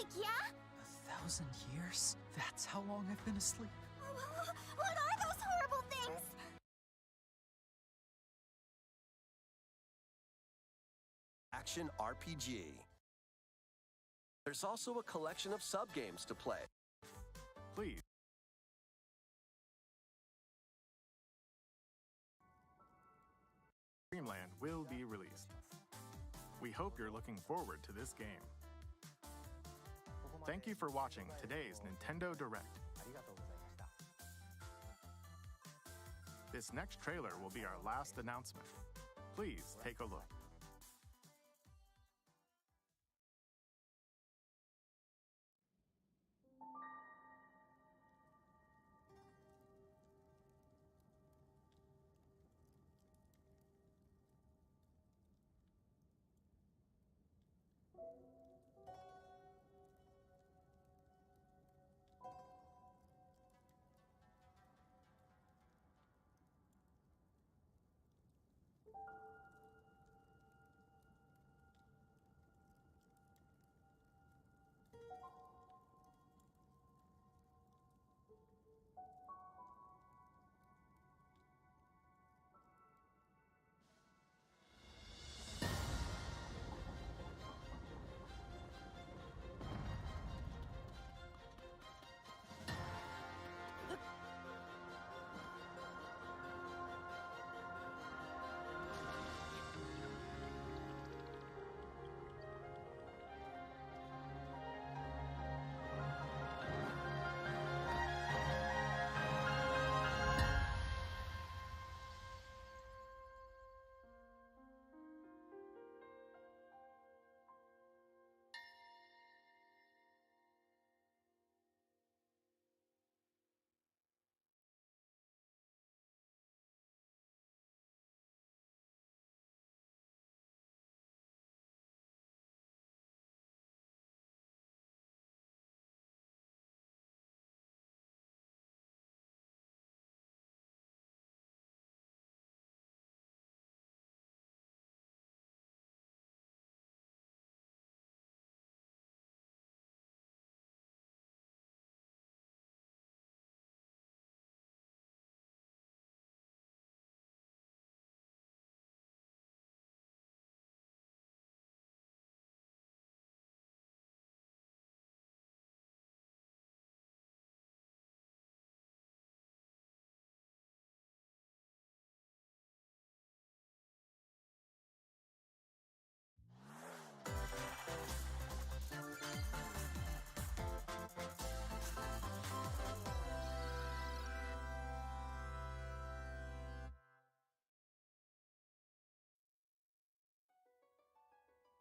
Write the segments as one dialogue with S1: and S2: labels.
S1: awake, yeah?
S2: 1,000 years? That's how long I've been asleep.
S1: What are those horrible things?
S3: Action RPG. There's also a collection of sub-games to play.
S4: Please. Dreamland will be released. We hope you're looking forward to this game. Thank you for watching today's Nintendo Direct. This next trailer will be our last announcement. Please take a look.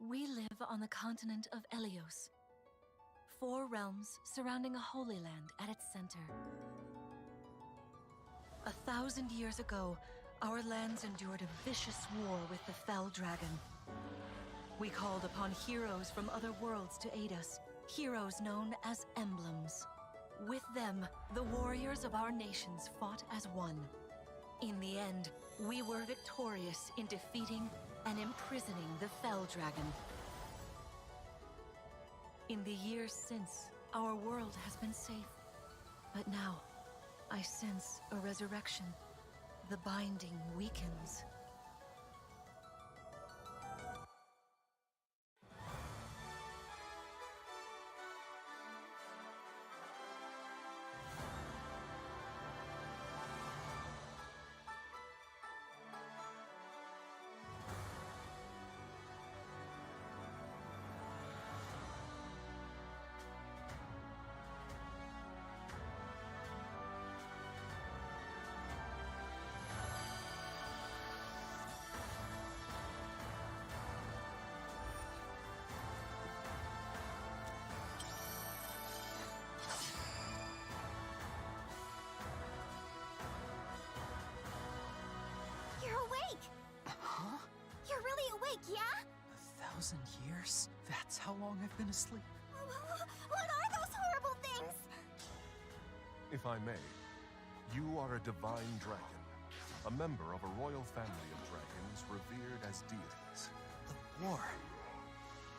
S5: We live on the continent of Elios. 4 realms surrounding a holy land at its center. 1,000 years ago, our lands endured a vicious war with the Fell Dragon. We called upon heroes from other worlds to aid us, heroes known as emblems. With them, the warriors of our nations fought as one. In the end, we were victorious in defeating and imprisoning the Fell Dragon. In the years since, our world has been safe. But now, I sense a resurrection. The binding weakens.
S1: You're really awake, yeah?
S2: 1,000 years? That's how long I've been asleep.
S1: What are those horrible things?
S6: If I may, you are a divine dragon, a member of a royal family of dragons revered as deities.
S2: The war.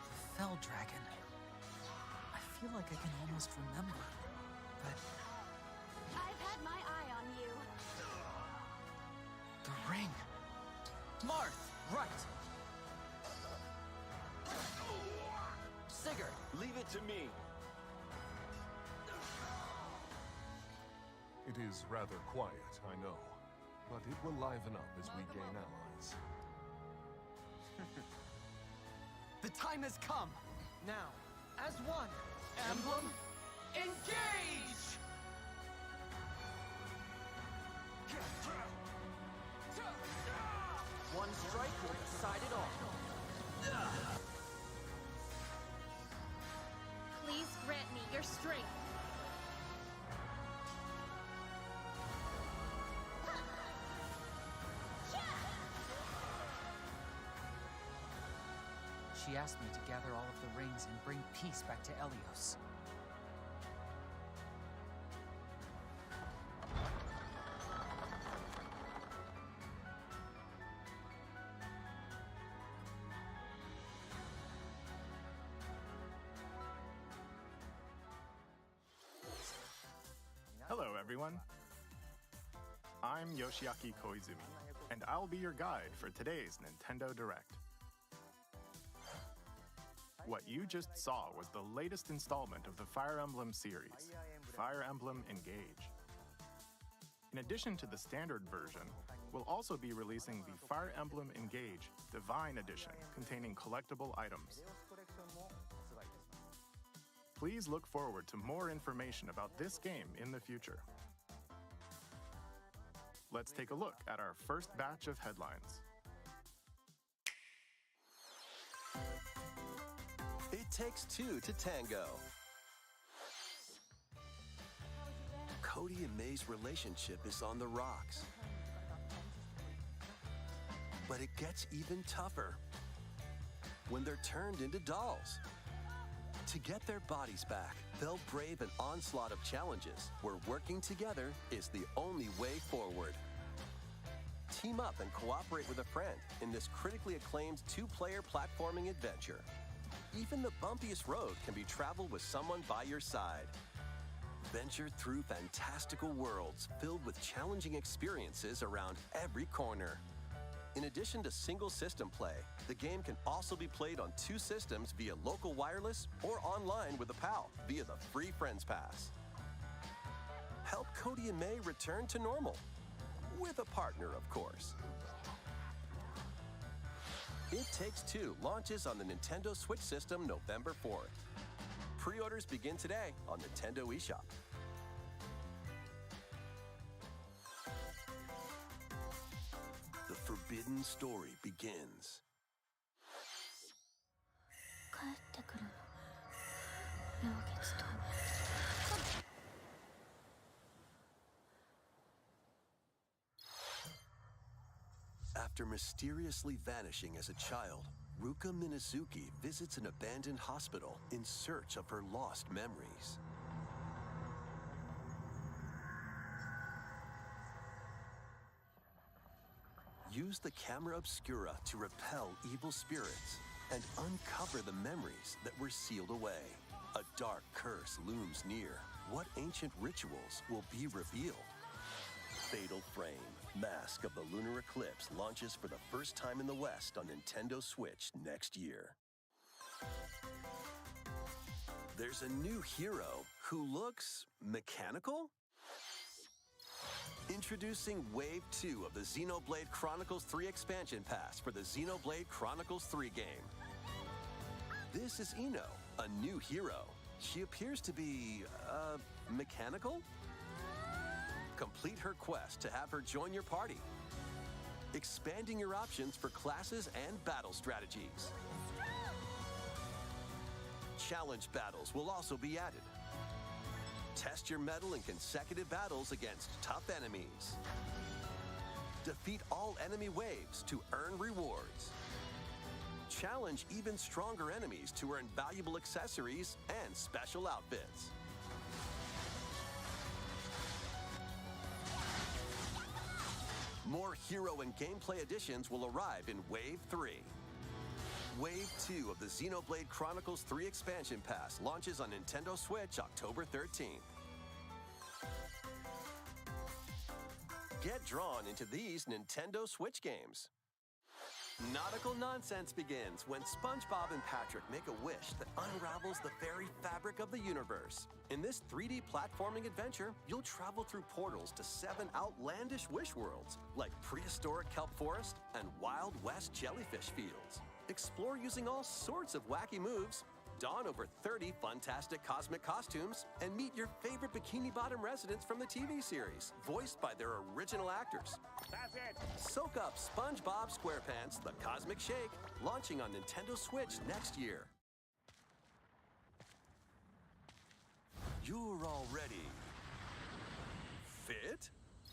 S2: The Fell Dragon. I feel like I can almost remember, but
S1: I've had my eye on you.
S2: the ring. Marth, right.
S3: Sigurd, leave it to me.
S6: It is rather quiet, I know, but it will liven up as we gain allies.
S2: The time has come. Now, as one, Emblem, engage!
S3: One strike will decide it all.
S1: Please grant me your strength.
S2: She asked me to gather all of the rings and bring peace back to Elios.
S4: Hello, everyone. I'm Yoshiaki Koizumi, and I'll be your guide for today's Nintendo Direct. What you just saw was the latest installment of the Fire Emblem series, Fire Emblem Engage. In addition to the standard version, we'll also be releasing the Fire Emblem Engage Divine Edition containing collectible items. Please look forward to more information about this game in the future. Let's take a look at our first batch of headlines.
S3: It takes two to tango. Cody and May's relationship is on the rocks. But it gets even tougher when they're turned into dolls. To get their bodies back, they'll brave an onslaught of challenges where working together is the only way forward. Team up and cooperate with a friend in this critically acclaimed two-player platforming adventure. Even the bumpiest road can be traveled with someone by your side. Venture through fantastical worlds filled with challenging experiences around every corner. In addition to single system play, the game can also be played on two systems via local wireless or online with a pal via the free Friends Pass. Help Cody and May return to normal. With a partner, of course. It Takes Two launches on the Nintendo Switch system November 4th. Pre-orders begin today on Nintendo eShop. The forbidden story begins.
S1: 帰ってくるの。妙月と。
S3: After mysteriously vanishing as a child, Ruka Minazuki visits an abandoned hospital in search of her lost memories. Use the camera obscura to repel evil spirits and uncover the memories that were sealed away. A dark curse looms near. What ancient rituals will be revealed? Fatal Frame, Mask of the Lunar Eclipse launches for the first time in the West on Nintendo Switch next year. There's a new hero who looks mechanical? Introducing Wave 2 of the Xenoblade Chronicles 3 expansion pass for the Xenoblade Chronicles 3 game. This is Ino, a new hero. She appears to be, mechanical? Complete her quest to have her join your party, expanding your options for classes and battle strategies. Challenge battles will also be added. Test your mettle in consecutive battles against tough enemies. Defeat all enemy waves to earn rewards. Challenge even stronger enemies to earn valuable accessories and special outfits. More hero and gameplay additions will arrive in Wave 3. Wave 2 of the Xenoblade Chronicles 3 Expansion Pass launches on Nintendo Switch October 13th. Get drawn into these Nintendo Switch games. Nautical nonsense begins when SpongeBob and Patrick make a wish that unravels the very fabric of the universe. In this 3D platforming adventure, you'll travel through portals to 7 outlandish wish worlds, like prehistoric kelp forest and Wild West jellyfish fields. Explore using all sorts of wacky moves, don over 30 fantastic cosmic costumes, and meet your favorite Bikini Bottom residents from the TV series, voiced by their original actors. That's it! Soak up SpongeBob SquarePants The Cosmic Shake, launching on Nintendo Switch next year. You're all ready. Fit?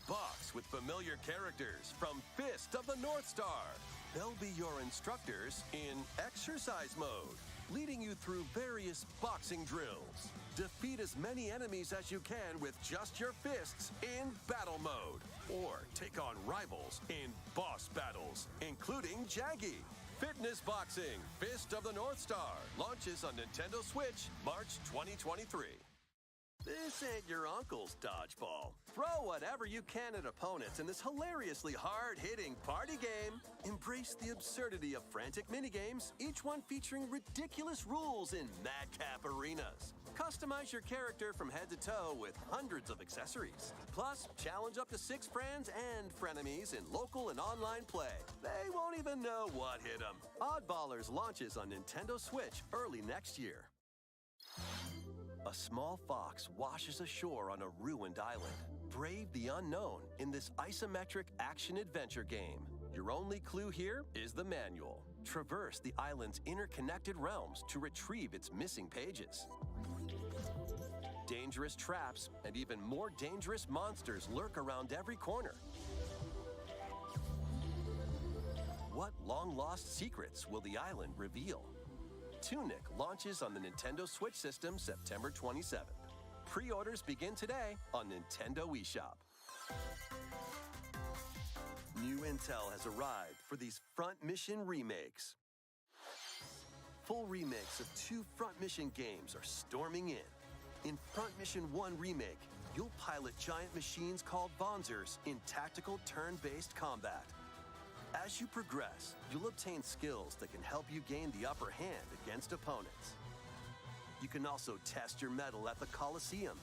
S3: Box with familiar characters from Fist of the North Star. They'll be your instructors in exercise mode, leading you through various boxing drills. Defeat as many enemies as you can with just your fists in battle mode. Or take on rivals in boss battles, including Jaggy. Fitness Boxing, Fist of the North Star, launches on Nintendo Switch, March 2023. This ain't your uncle's dodgeball. Throw whatever you can at opponents in this hilariously hard-hitting party game. Embrace the absurdity of frantic minigames, each one featuring ridiculous rules in madcap arenas. Customize your character from head to toe with hundreds of accessories. Plus, challenge up to 6 friends and frenemies in local and online play. They won't even know what hit them. Oddballers launches on Nintendo Switch early next year. A small fox washes ashore on a ruined island. Brave the unknown in this isometric action-adventure game. Your only clue here is the manual. Traverse the island's interconnected realms to retrieve its missing pages. Dangerous traps and even more dangerous monsters lurk around every corner. What long-lost secrets will the island reveal? Tunic launches on the Nintendo Switch system September 27th. Pre-orders begin today on Nintendo eShop. New intel has arrived for these Front Mission remakes. Full remakes of 2 Front Mission games are storming in. In Front Mission 1 Remake, you'll pilot giant machines called Bonzers in tactical turn-based combat. As you progress, you'll obtain skills that can help you gain the upper hand against opponents. You can also test your mettle at the Coliseum.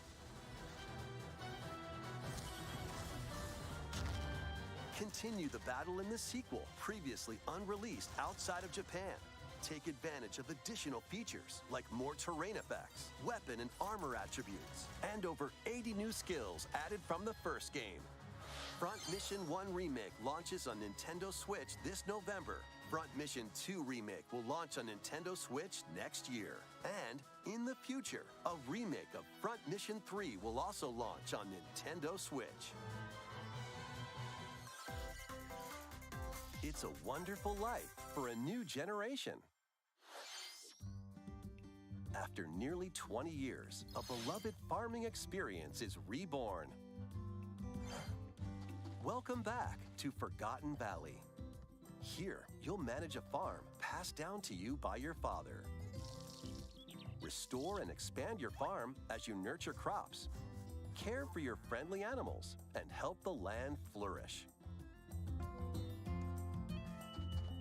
S3: Continue the battle in the sequel, previously unreleased outside of Japan. Take advantage of additional features like more terrain effects, weapon and armor attributes, and over 80 new skills added from the first game. Front Mission 1 Remake launches on Nintendo Switch this November. Front Mission 2 Remake will launch on Nintendo Switch next year. And in the future, a remake of Front Mission 3 will also launch on Nintendo Switch. It's a wonderful life for a new generation. After nearly 20 years, a beloved farming experience is reborn. Welcome back to Forgotten Valley. Here, you'll manage a farm passed down to you by your father. Restore and expand your farm as you nurture crops, care for your friendly animals, and help the land flourish.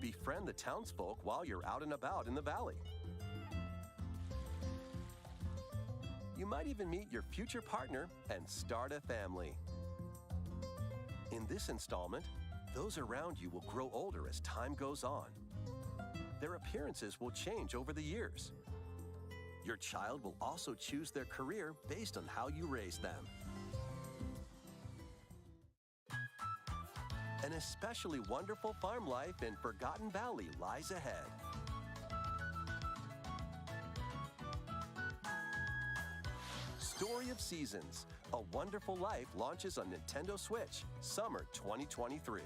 S3: Befriend the townsfolk while you're out and about in the valley. You might even meet your future partner and start a family. In this installment, those around you will grow older as time goes on. Their appearances will change over the years. Your child will also choose their career based on how you raise them. An especially wonderful farm life in Forgotten Valley lies ahead. Story of Seasons, A Wonderful Life launches on Nintendo Switch, Summer 2023.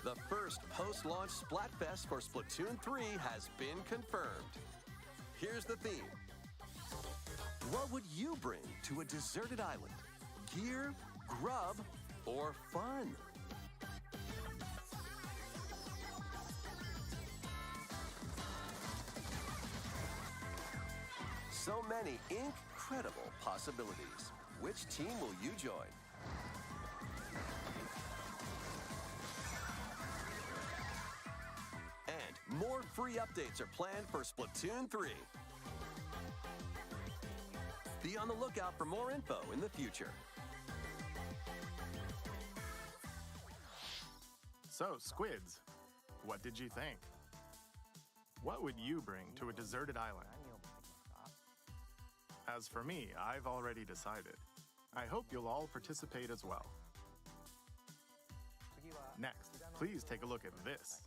S3: The first post-launch Splatfest for Splatoon 3 has been confirmed. Here's the theme. What would you bring to a deserted island? Gear, grub, or fun? So many incredible possibilities. Which team will you join? And more free updates are planned for Splatoon 3. Be on the lookout for more info in the future.
S4: So, Squids, what did you think? What would you bring to a deserted island? As for me, I've already decided. I hope you'll all participate as well. Next, please take a look at this.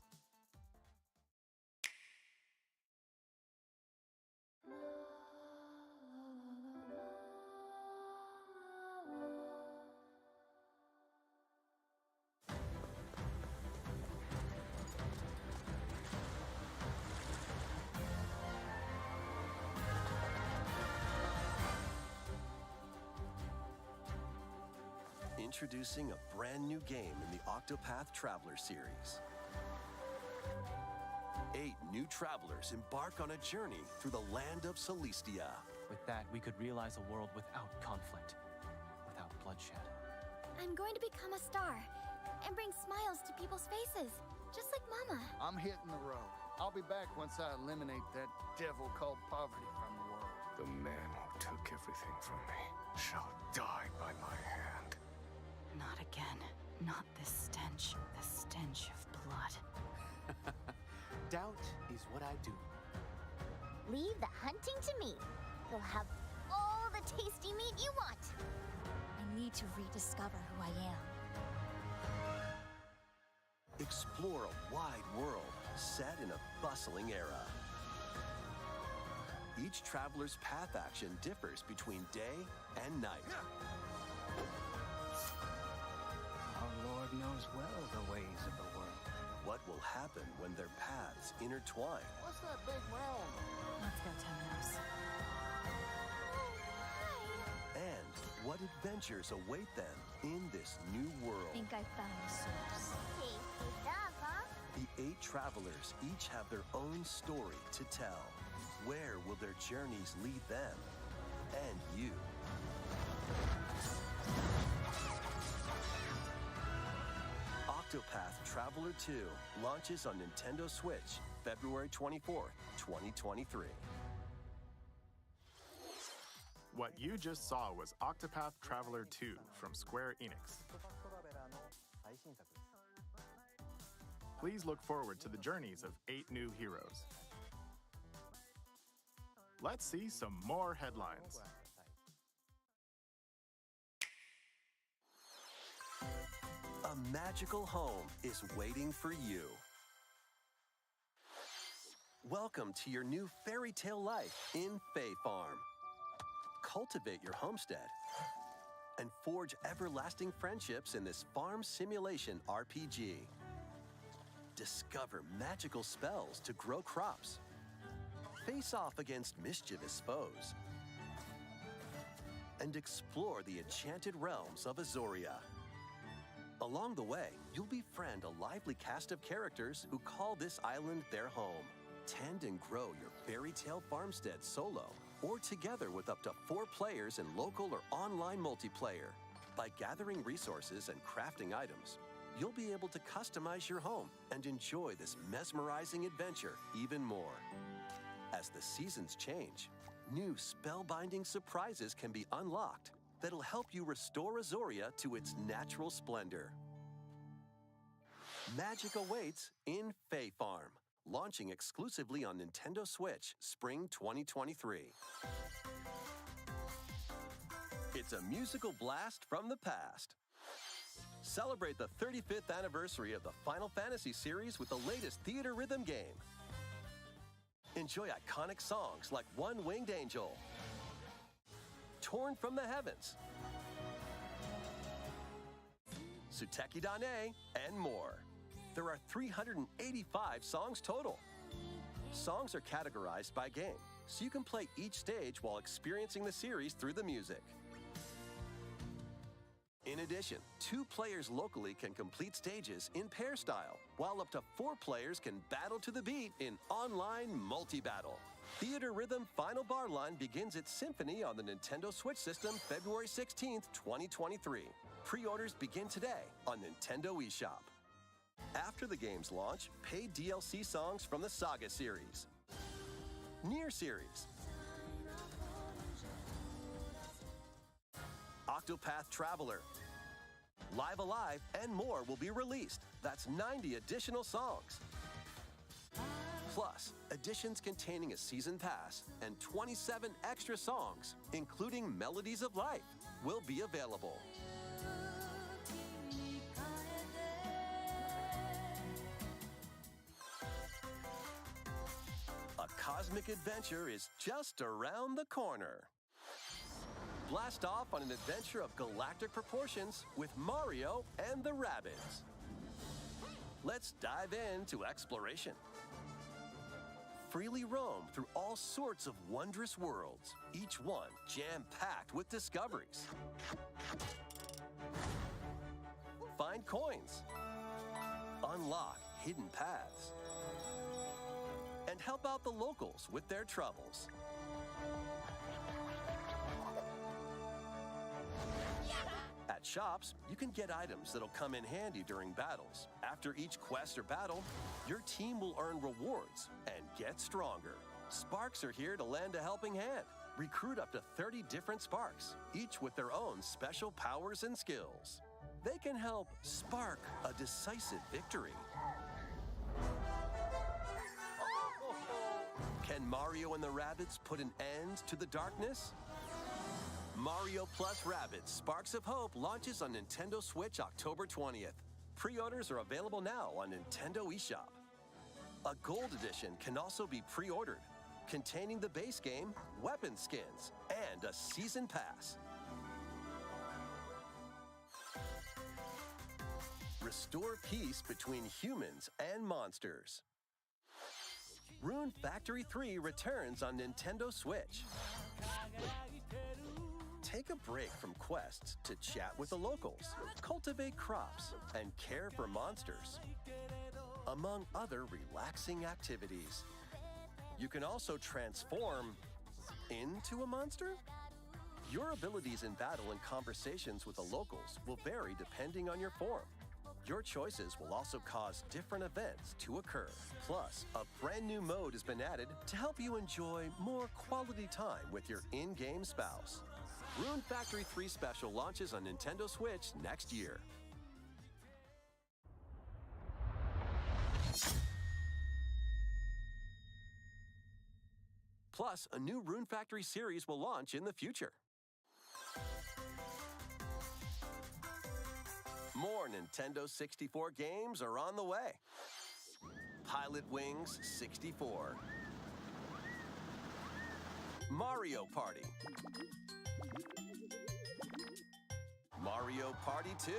S3: Introducing a brand new game in the Octopath Traveler series. 8 new travelers embark on a journey through the land of Celestia.
S2: With that, we could realize a world without conflict, without bloodshed.
S1: I'm going to become a star and bring smiles to people's faces, just like Mama.
S7: I'm hitting the road. I'll be back once I eliminate that devil called poverty from the world.
S8: The man who took everything from me shall die by my hand.
S5: Not again. Not this stench. The stench of blood.
S9: Doubt is what I do.
S10: Leave the hunting to me. You'll have all the tasty meat you want.
S1: I need to rediscover who I am.
S3: Explore a wide world set in a bustling era. Each traveler's path action differs between day and night.
S7: Our Lord knows well the ways of the world.
S3: What will happen when their paths intertwine?
S7: What's that big round?
S5: Let's go, Temenos.
S3: And what adventures await them in this new
S1: I
S3: world?
S1: think I found the source.
S10: Tasty stuff, huh?
S3: The 8 travelers each have their own story to tell. Where will their journeys lead them and you? Octopath Traveler 2 launches on Nintendo Switch February 24th, 2023.
S4: What you just saw was Octopath Traveler 2 from Square Enix. Please look forward to the journeys of 8 new heroes. Let's see some more headlines.
S3: A magical home is waiting for you. Welcome to your new fairy tale life in Fae Farm. Cultivate your homestead and forge everlasting friendships in this farm simulation RPG. Discover magical spells to grow crops. Face off against mischievous foes. And explore the enchanted realms of Azoria. Along the way, you'll befriend a lively cast of characters who call this island their home. Tend and grow your fairy tale farmstead solo or together with up to 4 players in local or online multiplayer. By gathering resources and crafting items, you'll be able to customize your home and enjoy this mesmerizing adventure even more. As the seasons change, new spellbinding surprises can be unlocked that'll help you restore Azoria to its natural splendor. Magic awaits in Fae Farm, launching exclusively on Nintendo Switch Spring 2023. It's a musical blast from the past. Celebrate the 35th anniversary of the Final Fantasy series with the latest theater rhythm game. Enjoy iconic songs like One Winged Angel, Torn from the Heavens, Suteki Dane, and more. There are 385 songs total. Songs are categorized by game, so you can play each stage while experiencing the series through the music. In addition, 2 players locally can complete stages in pair style, while up to 4 players can battle to the beat in online multi-battle. Theater Rhythm Final Bar Line begins its symphony on the Nintendo Switch system February 16th, 2023. Pre-orders begin today on Nintendo eShop. After the game's launch, paid DLC songs from the Saga series, Nier series, Octopath Traveler, Live Alive, and more will be released. That's 90 additional songs. Plus, editions containing a season pass and 27 extra songs, including Melodies of Life, will be available. A cosmic adventure is just around the corner. Blast off on an adventure of galactic proportions with Mario and the Rabbids. Let's dive into exploration. Freely roam through all sorts of wondrous worlds, each one jam-packed with discoveries. Find coins, unlock hidden paths, and help out the locals with their troubles. At shops, you can get items that'll come in handy during battles. After each quest or battle, your team will earn rewards and get stronger. Sparks are here to lend a helping hand. Recruit up to 30 different Sparks, each with their own special powers and skills. They can help spark a decisive victory. Can Mario and the Rabbids put an end to the darkness? Mario Plus Rabbids Sparks of Hope launches on Nintendo Switch October 20th. Pre-orders are available now on Nintendo eShop. A Gold Edition can also be pre-ordered, containing the base game, weapon skins, and a season pass. Restore peace between humans and monsters. Rune Factory 3 returns on Nintendo Switch. Take a break from quests to chat with the locals, cultivate crops, and care for monsters, among other relaxing activities. You can also transform into a monster? Your abilities in battle and conversations with the locals will vary depending on your form. Your choices will also cause different events to occur. Plus, a brand new mode has been added to help you enjoy more quality time with your in-game spouse. Rune Factory 3 Special launches on Nintendo Switch next year. Plus, a new Rune Factory series will launch in the future. More Nintendo 64 games are on the way. Pilot Wings 64. Mario Party. Mario Party 2.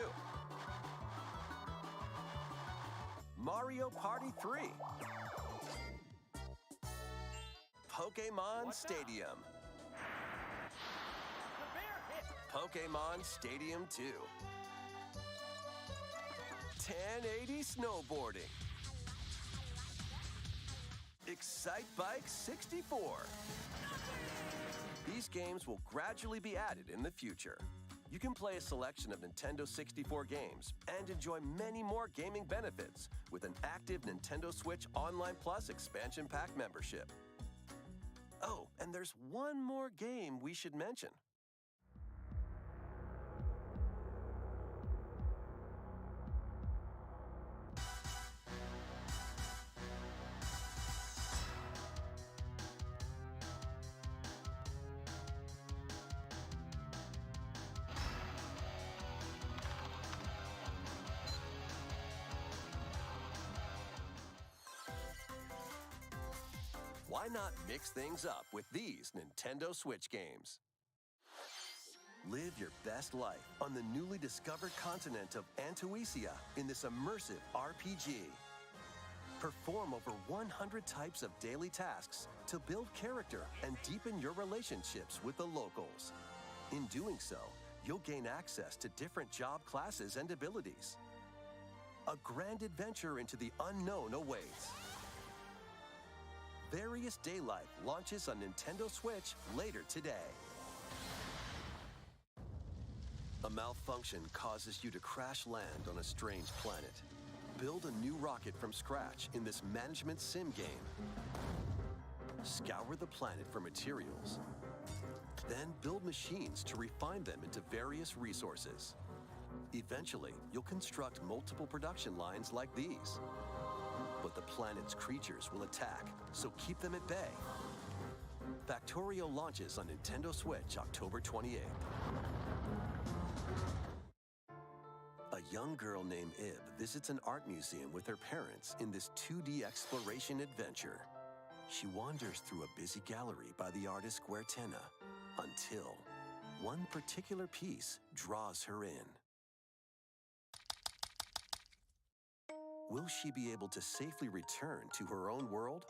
S3: Mario Party 3. Pokémon Stadium. Pokémon Stadium 2. 1080 snowboarding. Excite Bike 64. These games will gradually be added in the future. You can play a selection of Nintendo 64 games and enjoy many more gaming benefits with an active Nintendo Switch Online Plus expansion pack membership. Oh, and there's one more game we should mention. Why not mix things up with these Nintendo Switch games? Live your best life on the newly discovered continent of Antuisia in this immersive RPG. Perform over 100 types of daily tasks to build character and deepen your relationships with the locals. In doing so, you'll gain access to different job classes and abilities. A grand adventure into the unknown awaits. Various Day Life launches on Nintendo Switch later today. A malfunction causes you to crash land on a strange planet. Build a new rocket from scratch in this management sim game. Scour the planet for materials. Then build machines to refine them into various resources. Eventually, you'll construct multiple production lines like these. But the planet's creatures will attack, so keep them at bay. Factorio launches on Nintendo Switch October 28th. A young girl named Ib visits an art museum with her parents in this 2D exploration adventure. She wanders through a busy gallery by the artist Guertena until one particular piece draws her in. Will she be able to safely return to her own world?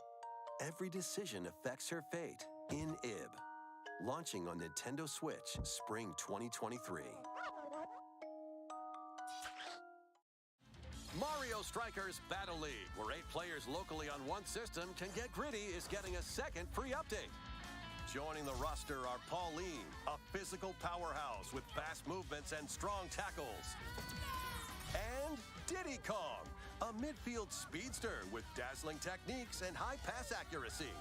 S3: Every decision affects her fate in Ib. Launching on Nintendo Switch Spring 2023. Mario Strikers Battle League, where 8 players locally on one system can get gritty, is getting a second free update. Joining the roster are Pauline, a physical powerhouse with fast movements and strong tackles. And Diddy Kong, a midfield speedster with dazzling techniques and high pass accuracy.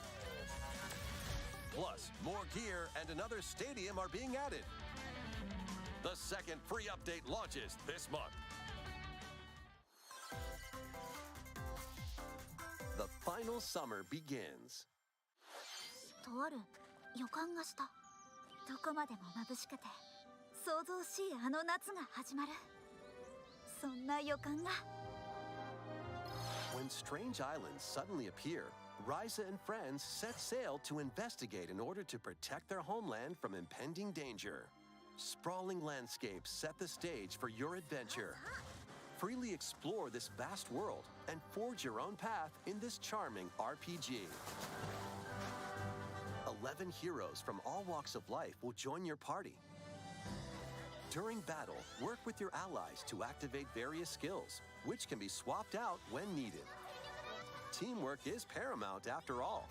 S3: Plus, more gear and another stadium are being added. The second free update launches this month. The final summer begins.
S10: とある予感がした。どこまでも眩しくて想像しいあの夏が始まる。そんな予感が。
S3: When strange islands suddenly appear, Ryza and friends set sail to investigate in order to protect their homeland from impending danger. Sprawling landscapes set the stage for your adventure. Freely explore this vast world and forge your own path in this charming RPG. 11 heroes from all walks of life will join your party. During battle, work with your allies to activate various skills, which can be swapped out when needed. Teamwork is paramount after all.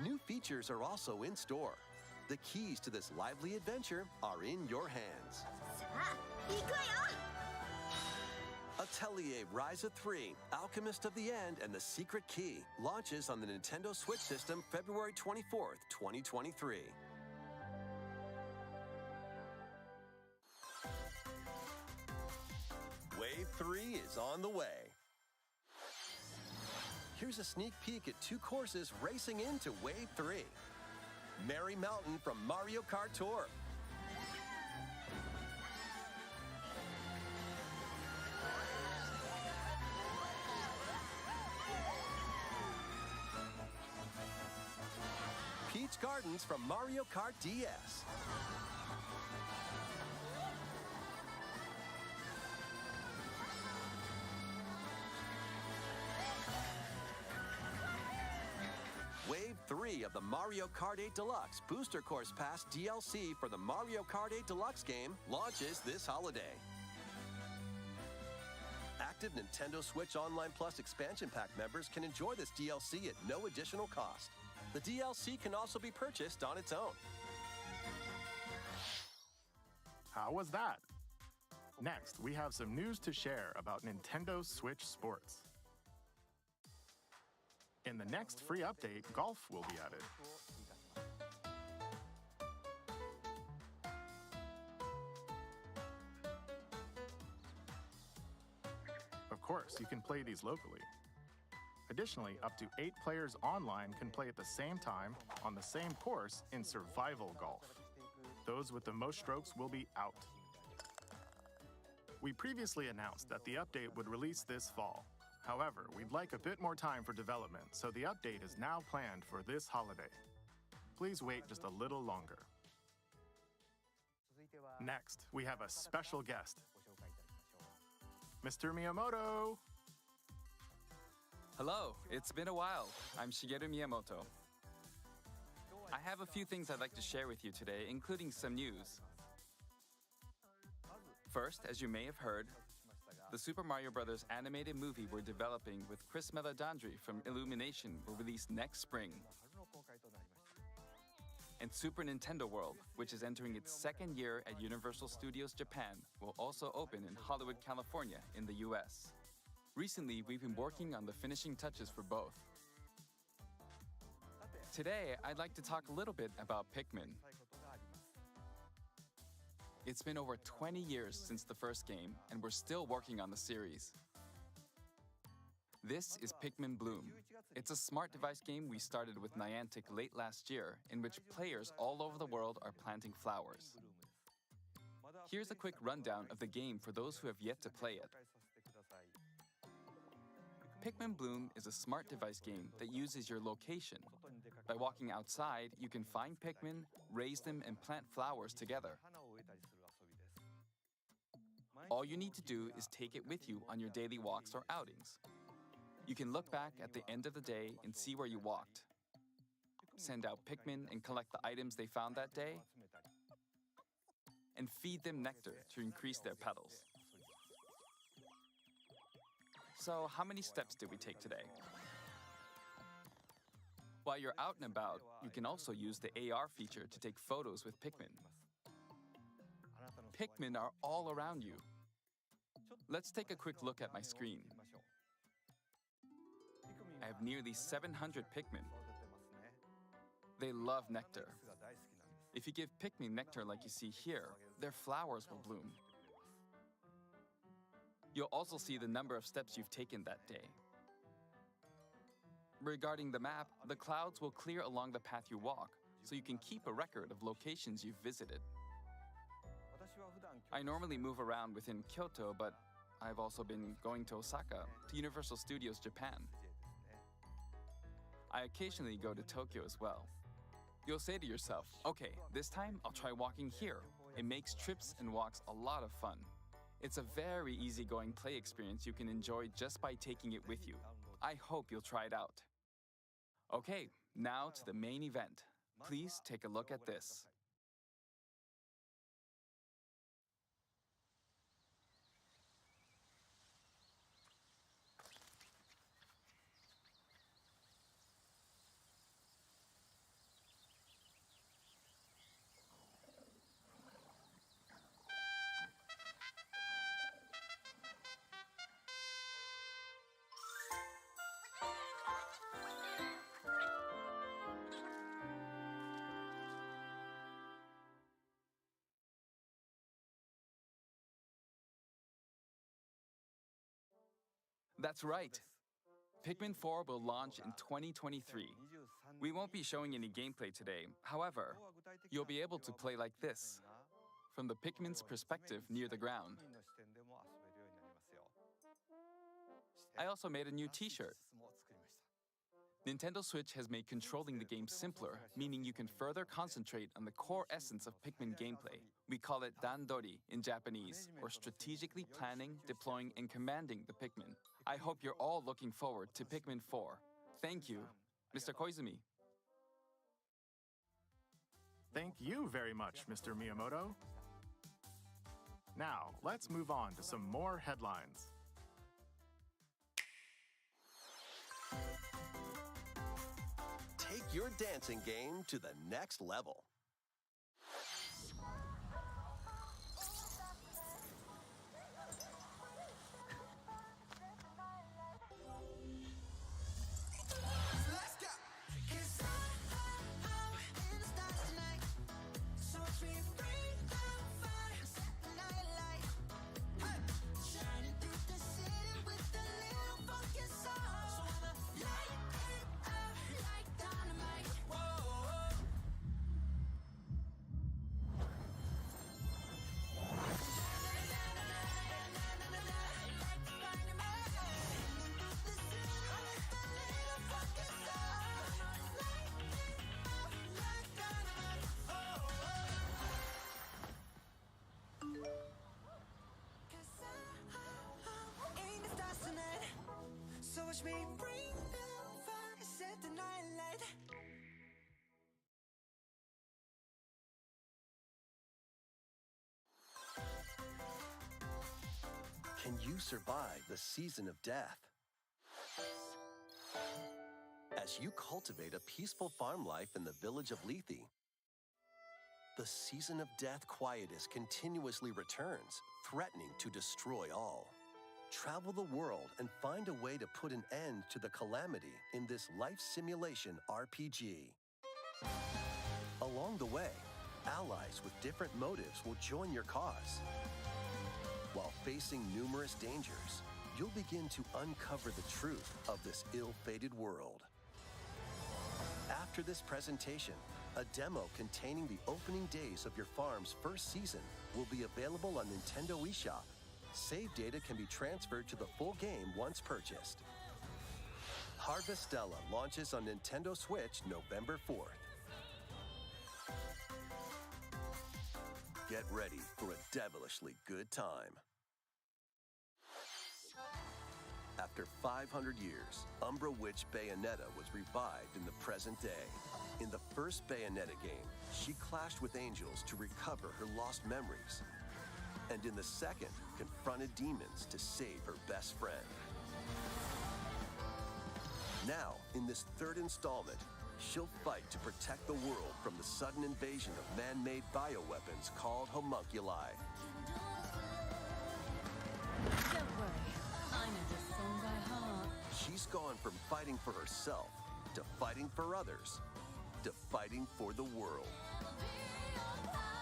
S3: New features are also in store. The keys to this lively adventure are in your hands. Atelier Ryza 3, Alchemist of the End and the Secret Key launches on the Nintendo Switch system February 24th, 2023. Wave 3 is on the way. Here's a sneak peek at 2 courses racing into Wave 3. Merry Mountain from Mario Kart Tour. Peach Gardens from Mario Kart DS. Wave 3 of the Mario Kart 8 Deluxe Booster Course Pass DLC for the Mario Kart 8 Deluxe game launches this holiday. Active Nintendo Switch Online Plus expansion pack members can enjoy this DLC at no additional cost. The DLC can also be purchased on its own.
S4: How was that? Next, we have some news to share about Nintendo Switch Sports. In the next free update, golf will be added. Of course, you can play these locally. Additionally, up to 8 players online can play at the same time on the same course in survival golf. Those with the most strokes will be out. We previously announced that the update would release this fall. However, we'd like a bit more time for development, so the update is now planned for this holiday. Please wait just a little longer. Next, we have a special guest. Mr. Miyamoto!
S9: Hello, it's been a while. I'm Shigeru Miyamoto. I have a few things I'd like to share with you today, including some news. First, as you may have heard, the Super Mario Bros. Animated movie we're developing with Chris Meledandri from Illumination will release next spring. And Super Nintendo World, which is entering its second year at Universal Studios Japan, will also open in Hollywood, California, in the US. Recently, we've been working on the finishing touches for both. Today, I'd like to talk a little bit about Pikmin. It's been over 20 years since the first game, and we're still working on the series. This is Pikmin Bloom. It's a smart device game we started with Niantic late last year, in which players all over the world are planting flowers. Here's a quick rundown of the game for those who have yet to play it. Pikmin Bloom is a smart device game that uses your location. By walking outside, you can find Pikmin, raise them, and plant flowers together. All you need to do is take it with you on your daily walks or outings. You can look back at the end of the day and see where you walked. Send out Pikmin and collect the items they found that day, and feed them nectar to increase their petals. So, how many steps did we take today? While you're out and about, you can also use the AR feature to take photos with Pikmin. Pikmin are all around you. Let's take a quick look at my screen. I have nearly 700 Pikmin. They love nectar. If you give Pikmin nectar like you see here, their flowers will bloom. You'll also see the number of steps you've taken that day. Regarding the map, the clouds will clear along the path you walk, so you can keep a record of locations you've visited. I normally move around within Kyoto, but I've also been going to Osaka, to Universal Studios Japan. I occasionally go to Tokyo as well. You'll say to yourself, okay, this time I'll try walking here. It makes trips and walks a lot of fun. It's a very easygoing play experience you can enjoy just by taking it with you. I hope you'll try it out. Okay, now to the main event. Please take a look at this. That's right. Pikmin 4 will launch in 2023. We won't be showing any gameplay today. However, you'll be able to play like this, from the Pikmin's perspective near the ground. I also made a new t-shirt. Nintendo Switch has made controlling the game simpler, meaning you can further concentrate on the core essence of Pikmin gameplay. We call it Dandori in Japanese, or strategically planning, deploying, and commanding the Pikmin. I hope you're all looking forward to Pikmin 4. Thank you, Mr. Koizumi.
S4: Thank you very much, Mr. Miyamoto. Now, let's move on to some more headlines.
S3: Take your dancing game to the next level.
S11: push me, bring the fire, set the night light.
S3: Can you survive the season of death? As you cultivate a peaceful farm life in the village of Lethe, the season of death quietus continuously returns, threatening to destroy all. Travel the world and find a way to put an end to the calamity in this life simulation RPG. Along the way, allies with different motives will join your cause. While facing numerous dangers, you'll begin to uncover the truth of this ill-fated world. After this presentation, a demo containing the opening days of your farm's first season will be available on Nintendo eShop. Save data can be transferred to the full game once purchased. Harvestella launches on Nintendo Switch November 4th. Get ready for a devilishly good time. After 500 years, Umbra Witch Bayonetta was revived in the present day. In the first Bayonetta game, she clashed with angels to recover her lost memories. And in the second, confronted demons to save her best friend. Now, in this third installment, she'll fight to protect the world from the sudden invasion of man-made bioweapons called homunculi.
S12: Don't worry, I know this song by heart.
S3: She's gone from fighting for herself to fighting for others to fighting for the world.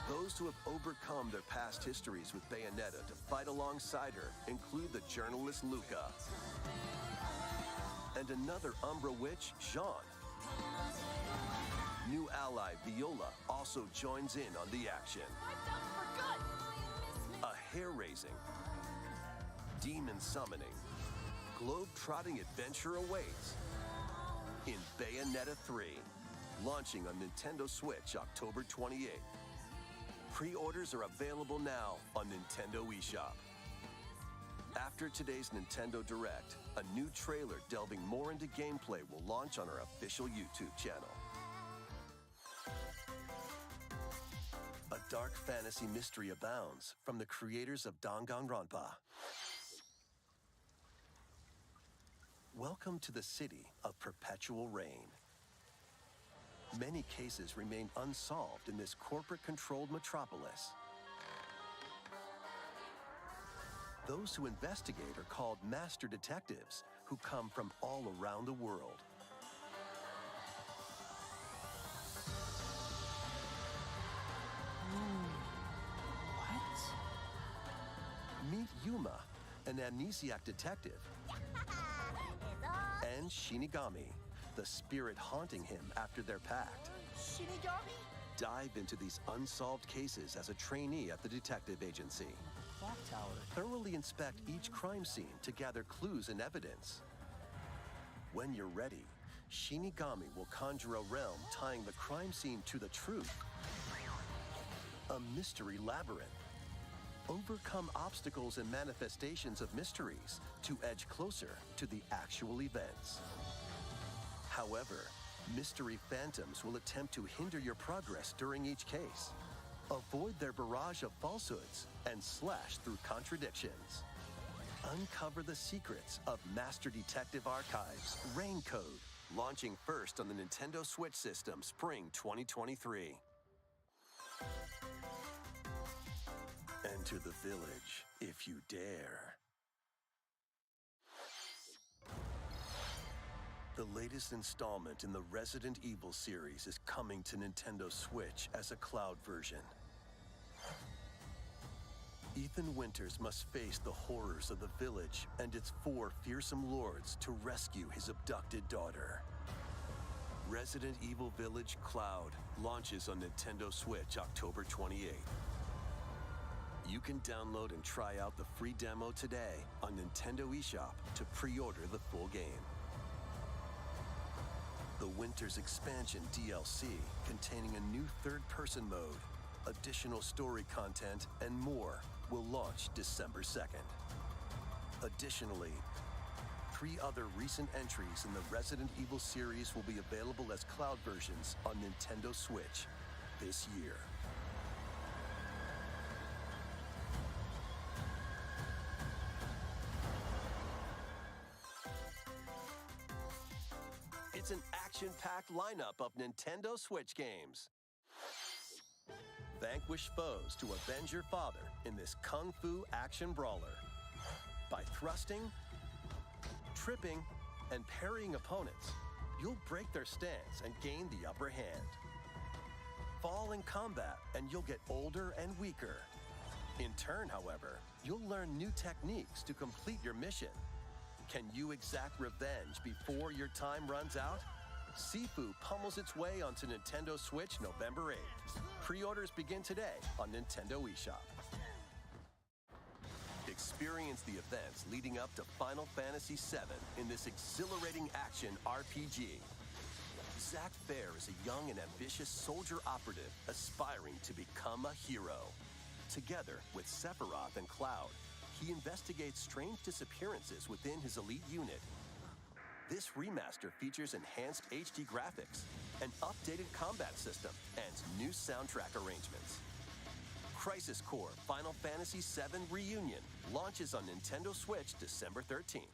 S3: Those who have overcome their past histories with Bayonetta to fight alongside her include the journalist Luca and another Umbra witch, Jean. New ally Viola also joins in on the action. A hair-raising, demon summoning, globe-trotting adventure awaits in Bayonetta 3, launching on Nintendo Switch October 28th. Pre-orders are available now on Nintendo eShop. After today's Nintendo Direct, a new trailer delving more into gameplay will launch on our official YouTube channel. A dark fantasy mystery abounds from the creators of Danganronpa. Welcome to the city of perpetual rain. Many cases remain unsolved in this corporate-controlled metropolis. Those who investigate are called master detectives, who come from all around the world. What? Meet Yuma, an amnesiac detective, and Shinigami, the spirit haunting him after their pact.
S7: Shinigami?
S3: Dive into these unsolved cases as a trainee at the detective agency.
S2: Clock tower.
S3: Thoroughly inspect each crime scene to gather clues and evidence. When you're ready, Shinigami will conjure a realm tying the crime scene to the truth. A mystery labyrinth. Overcome obstacles and manifestations of mysteries to edge closer to the actual events. However, mystery phantoms will attempt to hinder your progress during each case. Avoid their barrage of falsehoods and slash through contradictions. Uncover the secrets of Master Detective Archives Rain Code, launching first on the Nintendo Switch system spring 2023. Enter the village if you dare. The latest installment in the Resident Evil series is coming to Nintendo Switch as a cloud version. Ethan Winters must face the horrors of the village and its 4 fearsome lords to rescue his abducted daughter. Resident Evil Village Cloud launches on Nintendo Switch October 28th. You can download and try out the free demo today on Nintendo eShop to pre-order the full game. The Winter's Expansion DLC, containing a new third-person mode, additional story content, and more, will launch December 2nd. Additionally, 3 other recent entries in the Resident Evil series will be available as cloud versions on Nintendo Switch this year. It's an action-packed lineup of Nintendo Switch games. Vanquish foes to avenge your father in this kung fu action brawler by thrusting, tripping, and parrying opponents. You'll break their stance and gain the upper hand. Fall in combat and you'll get older and weaker. In turn, however, you'll learn new techniques to complete your mission. Can you exact revenge before your time runs out? Sifu pummels its way onto Nintendo Switch November 8th. Pre-orders begin today on Nintendo eShop. Experience the events leading up to Final Fantasy VII in this exhilarating action RPG. Zack Fair is a young and ambitious soldier operative aspiring to become a hero. Together with Sephiroth and Cloud, he investigates strange disappearances within his elite unit. This remaster features enhanced HD graphics, an updated combat system, and new soundtrack arrangements. Crisis Core Final Fantasy VII Reunion launches on Nintendo Switch December 13th.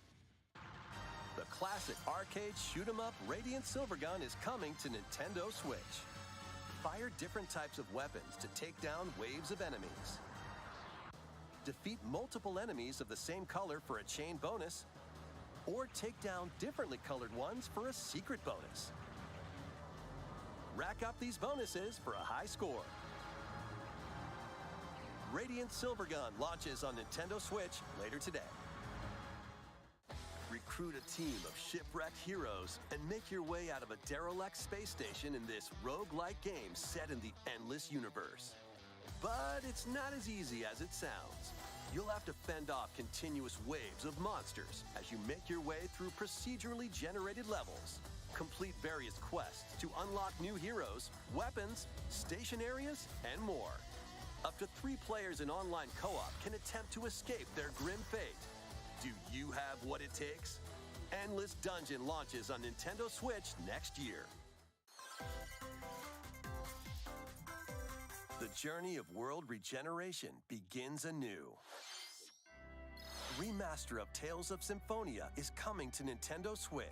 S3: The classic arcade shoot-'em-up Radiant Silvergun is coming to Nintendo Switch. Fire different types of weapons to take down waves of enemies. Defeat multiple enemies of the same color for a chain bonus, or take down differently colored ones for a secret bonus. Rack up these bonuses for a high score. Radiant Silvergun launches on Nintendo Switch later today. Recruit a team of shipwrecked heroes and make your way out of a derelict space station in this roguelike game set in the endless universe. But it's not as easy as it sounds. You'll have to fend off continuous waves of monsters as you make your way through procedurally generated levels. Complete various quests to unlock new heroes, weapons, station areas, and more. Up to 3 players in online co-op can attempt to escape their grim fate. Do you have what it takes? Endless Dungeon launches on Nintendo Switch next year. The journey of world regeneration begins anew. Remaster of Tales of Symphonia is coming to Nintendo Switch.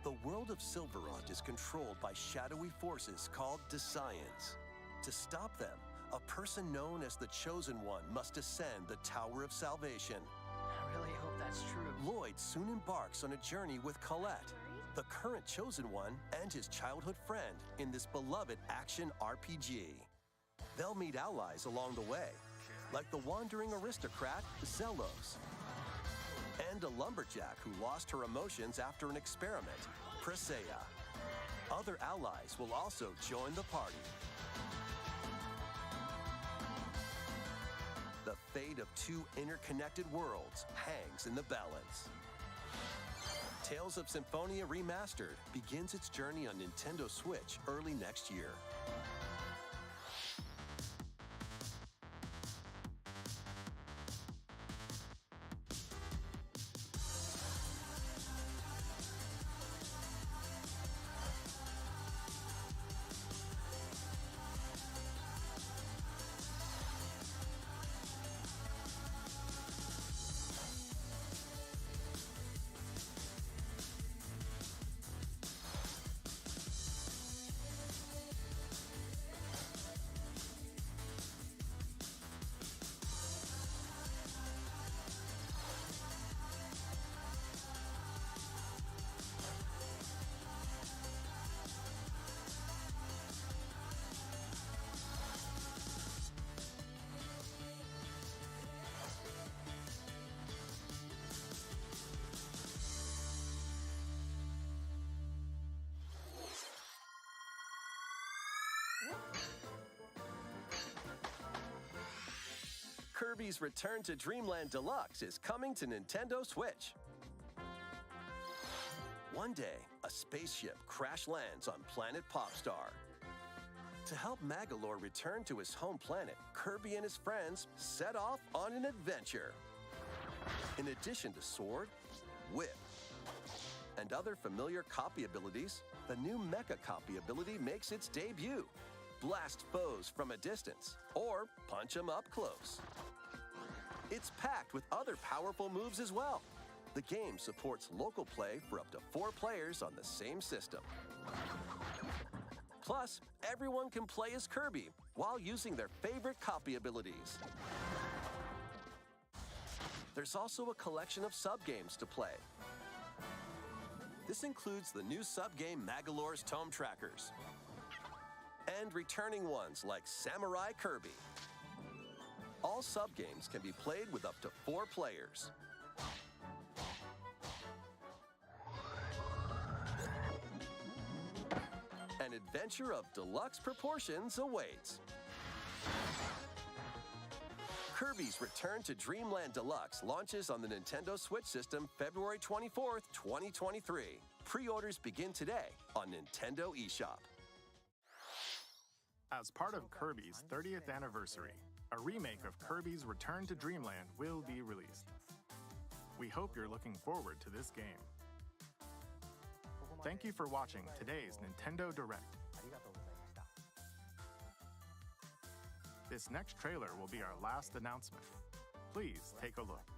S3: The world of Silverant is controlled by shadowy forces called Desians. To stop them, a person known as the Chosen One must ascend the Tower of Salvation.
S13: I really hope that's true.
S3: Lloyd soon embarks on a journey with Colette, the current Chosen One, and his childhood friend in this beloved action RPG. They'll meet allies along the way, like the wandering aristocrat Zelos, and a lumberjack who lost her emotions after an experiment, Presea. Other allies will also join the party. The fate of 2 interconnected worlds hangs in the balance. Tales of Symphonia Remastered begins its journey on Nintendo Switch early next year. Kirby's Return to Dreamland Deluxe is coming to Nintendo Switch. One day, a spaceship crash lands on planet Popstar. To help Magolor return to his home planet, Kirby and his friends set off on an adventure. In addition to sword, whip, and other familiar copy abilities, the new Mecha copy ability makes its debut. Blast foes from a distance, or punch them up close. It's packed with other powerful moves as well. The game supports local play for up to 4 players on the same system. Plus, everyone can play as Kirby while using their favorite copy abilities. There's also a collection of sub-games to play. This includes the new sub-game Magolor's Tome Trackers, and returning ones like Samurai Kirby. All sub-games can be played with up to 4 players. An adventure of deluxe proportions awaits. Kirby's Return to Dreamland Deluxe launches on the Nintendo Switch system February 24th, 2023. Pre-orders begin today on Nintendo eShop.
S4: As part of Kirby's 30th anniversary, a remake of Kirby's Return to Dreamland will be released. We hope you're looking forward to this game. Thank you for watching today's Nintendo Direct. This next trailer will be our last announcement. Please take a look.